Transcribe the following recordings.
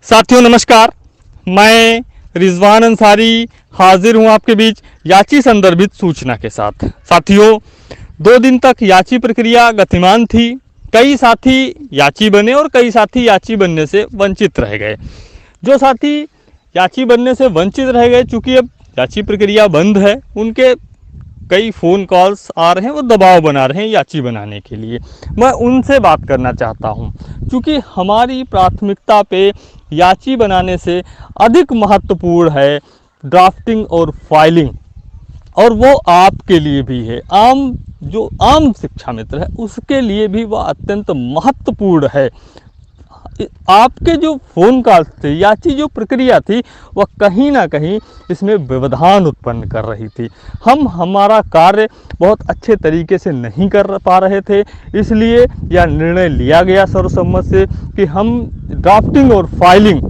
साथियों नमस्कार, मैं रिजवान अंसारी हाजिर हूं आपके बीच याची संदर्भित सूचना के साथ। साथियों, 2 दिन तक याची प्रक्रिया गतिमान थी। कई साथी याची बने और कई साथी याची बनने से वंचित रह गए। जो साथी याची बनने से वंचित रह गए, चूंकि अब याची प्रक्रिया बंद है, उनके कई फ़ोन कॉल्स आ रहे हैं, वो दबाव बना रहे हैं याची बनाने के लिए। मैं उनसे बात करना चाहता हूं, क्योंकि हमारी प्राथमिकता पे याची बनाने से अधिक महत्वपूर्ण है ड्राफ्टिंग और फाइलिंग, और वो आपके लिए भी है। जो आम शिक्षा मित्र है उसके लिए भी वह अत्यंत महत्वपूर्ण है। आपके जो फ़ोन कॉल थे, याची जो प्रक्रिया थी, वह कहीं ना कहीं इसमें व्यवधान उत्पन्न कर रही थी। हम हमारा कार्य बहुत अच्छे तरीके से नहीं कर पा रहे थे, इसलिए यह निर्णय लिया गया सर्वसम्मत से कि हम ड्राफ्टिंग और फाइलिंग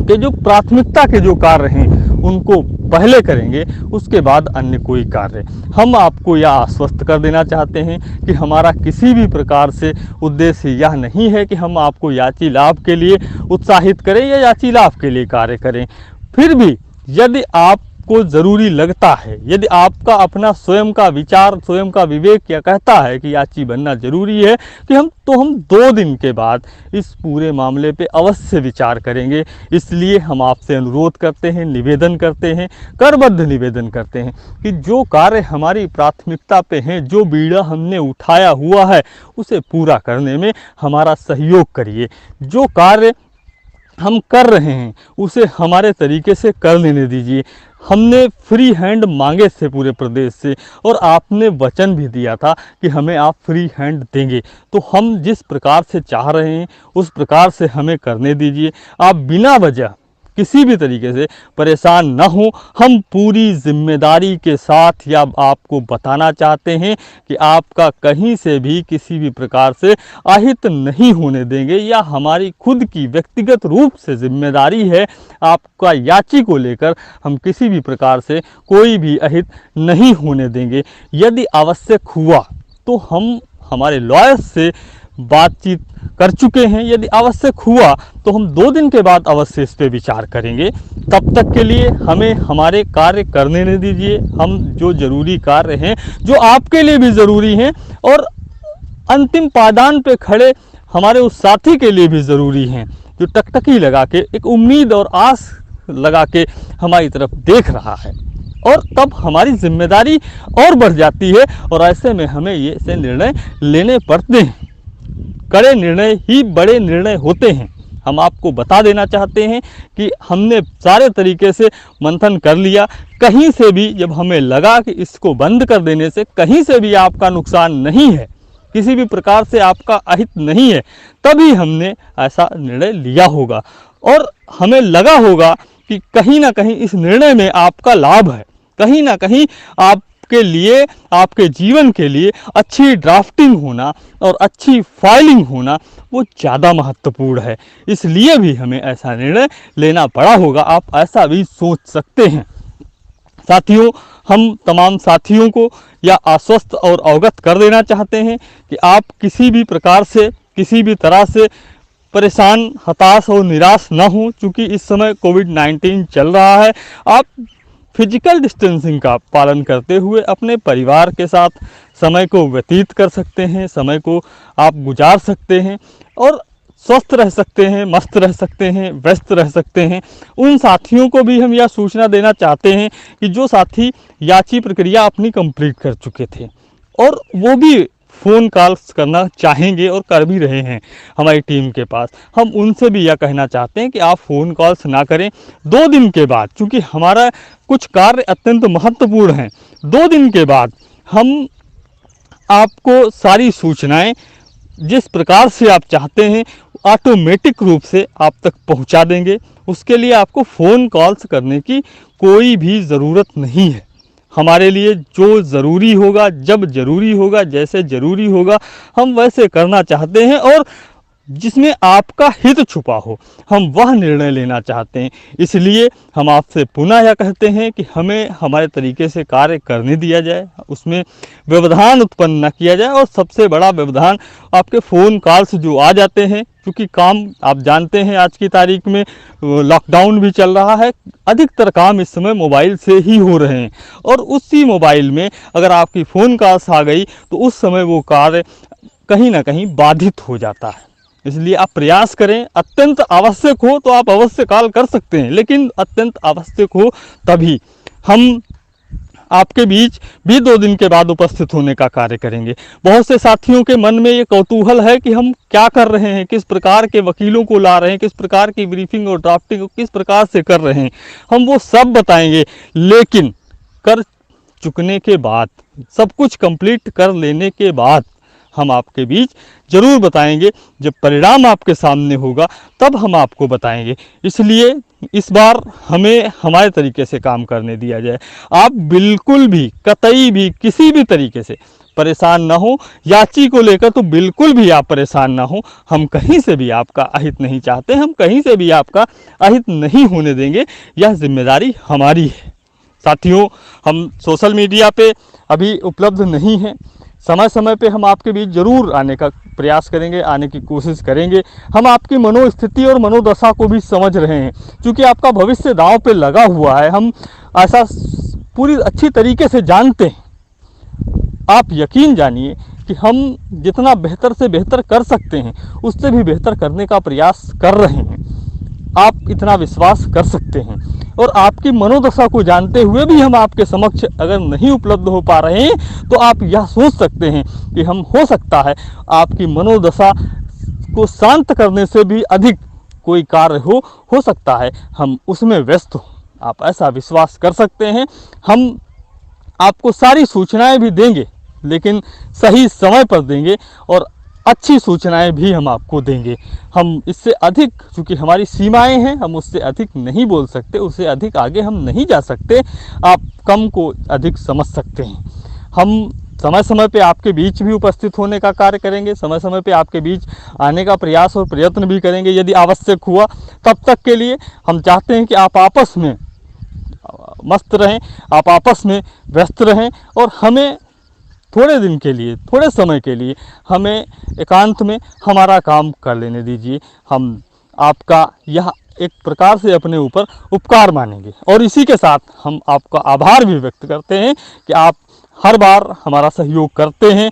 के जो प्राथमिकता के जो कार्य हैं उनको पहले करेंगे, उसके बाद अन्य कोई कार्य। हम आपको यह आश्वस्त कर देना चाहते हैं कि हमारा किसी भी प्रकार से उद्देश्य यह नहीं है कि हम आपको याची लाभ के लिए उत्साहित करें या याची लाभ के लिए कार्य करें। फिर भी यदि आपको ज़रूरी लगता है, यदि आपका अपना स्वयं का विचार, स्वयं का विवेक यह कहता है कि याची बनना जरूरी है, कि हम 2 दिन के बाद इस पूरे मामले पे अवश्य विचार करेंगे। इसलिए हम आपसे अनुरोध करते हैं, निवेदन करते हैं, करबद्ध निवेदन करते हैं कि जो कार्य हमारी प्राथमिकता पे हैं, जो बीड़ा हमने उठाया हुआ है, उसे पूरा करने में हमारा सहयोग करिए। जो कार्य हम कर रहे हैं उसे हमारे तरीके से कर लेने दीजिए। हमने फ्री हैंड मांगे थे पूरे प्रदेश से, और आपने वचन भी दिया था कि हमें आप फ्री हैंड देंगे। तो हम जिस प्रकार से चाह रहे हैं उस प्रकार से हमें करने दीजिए। आप बिना वजह किसी भी तरीके से परेशान न हो। हम पूरी जिम्मेदारी के साथ या आपको बताना चाहते हैं कि आपका कहीं से भी किसी भी प्रकार से अहित नहीं होने देंगे, या हमारी खुद की व्यक्तिगत रूप से जिम्मेदारी है आपका याची को लेकर हम किसी भी प्रकार से कोई भी अहित नहीं होने देंगे। यदि आवश्यक हुआ तो हम हमारे लॉयर्स से बातचीत कर चुके हैं। यदि आवश्यक हुआ तो हम 2 दिन के बाद अवश्य इस पे विचार करेंगे। तब तक के लिए हमें हमारे कार्य करने न दीजिए। हम जो ज़रूरी कार्य हैं, जो आपके लिए भी ज़रूरी हैं, और अंतिम पायदान पे खड़े हमारे उस साथी के लिए भी ज़रूरी हैं, जो टकटकी लगा के एक उम्मीद और आस लगा के हमारी तरफ देख रहा है। और तब हमारी जिम्मेदारी और बढ़ जाती है, और ऐसे में हमें ये से निर्णय लेने पड़ते हैं। कड़े निर्णय ही बड़े निर्णय होते हैं। हम आपको बता देना चाहते हैं कि हमने सारे तरीके से मंथन कर लिया। कहीं से भी जब हमें लगा कि इसको बंद कर देने से कहीं से भी आपका नुकसान नहीं है, किसी भी प्रकार से आपका अहित नहीं है, तभी हमने ऐसा निर्णय लिया होगा। और हमें लगा होगा कि कहीं ना कहीं इस निर्णय में आपका लाभ है, कहीं ना कहीं आपके लिए, आपके जीवन के लिए अच्छी ड्राफ्टिंग होना और अच्छी फाइलिंग होना वो ज़्यादा महत्वपूर्ण है। इसलिए भी हमें ऐसा निर्णय लेना पड़ा होगा। आप ऐसा भी सोच सकते हैं। साथियों, हम तमाम साथियों को यह आश्वस्त और अवगत कर देना चाहते हैं कि आप किसी भी प्रकार से, किसी भी तरह से परेशान, हताश और निराश न हों। चूँकि इस समय कोविड-19 चल रहा है, आप फिजिकल डिस्टेंसिंग का पालन करते हुए अपने परिवार के साथ समय को व्यतीत कर सकते हैं, समय को आप गुजार सकते हैं और स्वस्थ रह सकते हैं, मस्त रह सकते हैं, व्यस्त रह सकते हैं। उन साथियों को भी हम यह सूचना देना चाहते हैं कि जो साथी याची प्रक्रिया अपनी कंप्लीट कर चुके थे और वो भी फ़ोन कॉल्स करना चाहेंगे और कर भी रहे हैं हमारी टीम के पास, हम उनसे भी यह कहना चाहते हैं कि आप फ़ोन कॉल्स ना करें 2 दिन के बाद, क्योंकि हमारा कुछ कार्य अत्यंत महत्वपूर्ण हैं। 2 दिन के बाद हम आपको सारी सूचनाएं जिस प्रकार से आप चाहते हैं ऑटोमेटिक रूप से आप तक पहुंचा देंगे। उसके लिए आपको फ़ोन कॉल्स करने की कोई भी ज़रूरत नहीं है। हमारे लिए जो ज़रूरी होगा, जब ज़रूरी होगा, जैसे ज़रूरी होगा, हम वैसे करना चाहते हैं, और जिसमें आपका हित छुपा हो हम वह निर्णय लेना चाहते हैं। इसलिए हम आपसे पुनः यह कहते हैं कि हमें हमारे तरीके से कार्य करने दिया जाए, उसमें व्यवधान उत्पन्न न किया जाए। और सबसे बड़ा व्यवधान आपके फ़ोन कॉल्स जो आ जाते हैं, क्योंकि काम आप जानते हैं आज की तारीख में लॉकडाउन भी चल रहा है, अधिकतर काम इस समय मोबाइल से ही हो रहे हैं और उसी मोबाइल में अगर आपकी फ़ोन कॉल्स आ गई तो उस समय वो कार्य कहीं ना कहीं बाधित हो जाता है। इसलिए आप प्रयास करें, अत्यंत आवश्यक हो तो आप अवश्य कॉल कर सकते हैं, लेकिन अत्यंत आवश्यक हो तभी हम आपके बीच भी 2 दिन के बाद उपस्थित होने का कार्य करेंगे। बहुत से साथियों के मन में ये कौतूहल है कि हम क्या कर रहे हैं, किस प्रकार के वकीलों को ला रहे हैं, किस प्रकार की ब्रीफिंग और ड्राफ्टिंग किस प्रकार से कर रहे हैं, हम वो सब बताएंगे। लेकिन कर चुकने के बाद, सब कुछ कंप्लीट कर लेने के बाद हम आपके बीच जरूर बताएंगे। जब परिणाम आपके सामने होगा तब हम आपको बताएंगे। इसलिए इस बार हमें हमारे तरीके से काम करने दिया जाए। आप बिल्कुल भी, कतई भी, किसी भी तरीके से परेशान ना हो। याची को लेकर तो बिल्कुल भी आप परेशान ना हो। हम कहीं से भी आपका अहित नहीं चाहते, हम कहीं से भी आपका अहित नहीं होने देंगे। यह जिम्मेदारी हमारी है। साथियों, हम सोशल मीडिया पे अभी उपलब्ध नहीं हैं। समय समय पे हम आपके बीच जरूर आने का प्रयास करेंगे, आने की कोशिश करेंगे। हम आपकी मनोस्थिति और मनोदशा को भी समझ रहे हैं, क्योंकि आपका भविष्य दांव पे लगा हुआ है। हम ऐसा पूरी अच्छी तरीके से जानते हैं। आप यकीन जानिए कि हम जितना बेहतर से बेहतर कर सकते हैं उससे भी बेहतर करने का प्रयास कर रहे हैं। आप इतना विश्वास कर सकते हैं। और आपकी मनोदशा को जानते हुए भी हम आपके समक्ष अगर नहीं उपलब्ध हो पा रहे हैं तो आप यह सोच सकते हैं कि हम, हो सकता है आपकी मनोदशा को शांत करने से भी अधिक कोई कार्य हो सकता है हम उसमें व्यस्त हो। आप ऐसा विश्वास कर सकते हैं। हम आपको सारी सूचनाएं भी देंगे, लेकिन सही समय पर देंगे और अच्छी सूचनाएं भी हम आपको देंगे। हम इससे अधिक, चूँकि हमारी सीमाएं हैं, हम उससे अधिक नहीं बोल सकते, उससे अधिक आगे हम नहीं जा सकते। आप कम को अधिक समझ सकते हैं। हम समय समय पे आपके बीच भी उपस्थित होने का कार्य करेंगे, समय समय पे आपके बीच आने का प्रयास और प्रयत्न भी करेंगे यदि आवश्यक हुआ। तब तक के लिए हम चाहते हैं कि आप आपस में मस्त रहें, आप आपस में व्यस्त रहें और हमें थोड़े दिन के लिए, थोड़े समय के लिए हमें एकांत में हमारा काम कर लेने दीजिए। हम आपका यह एक प्रकार से अपने ऊपर उपकार मानेंगे और इसी के साथ हम आपका आभार भी व्यक्त करते हैं कि आप हर बार हमारा सहयोग करते हैं,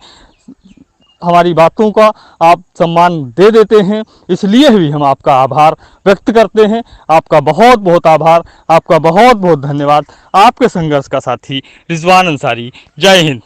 हमारी बातों का आप सम्मान दे देते हैं। इसलिए भी हम आपका आभार व्यक्त करते हैं। आपका बहुत बहुत आभार, आपका बहुत बहुत धन्यवाद। आपके संघर्ष का साथी रिजवान अंसारी। जय हिंद।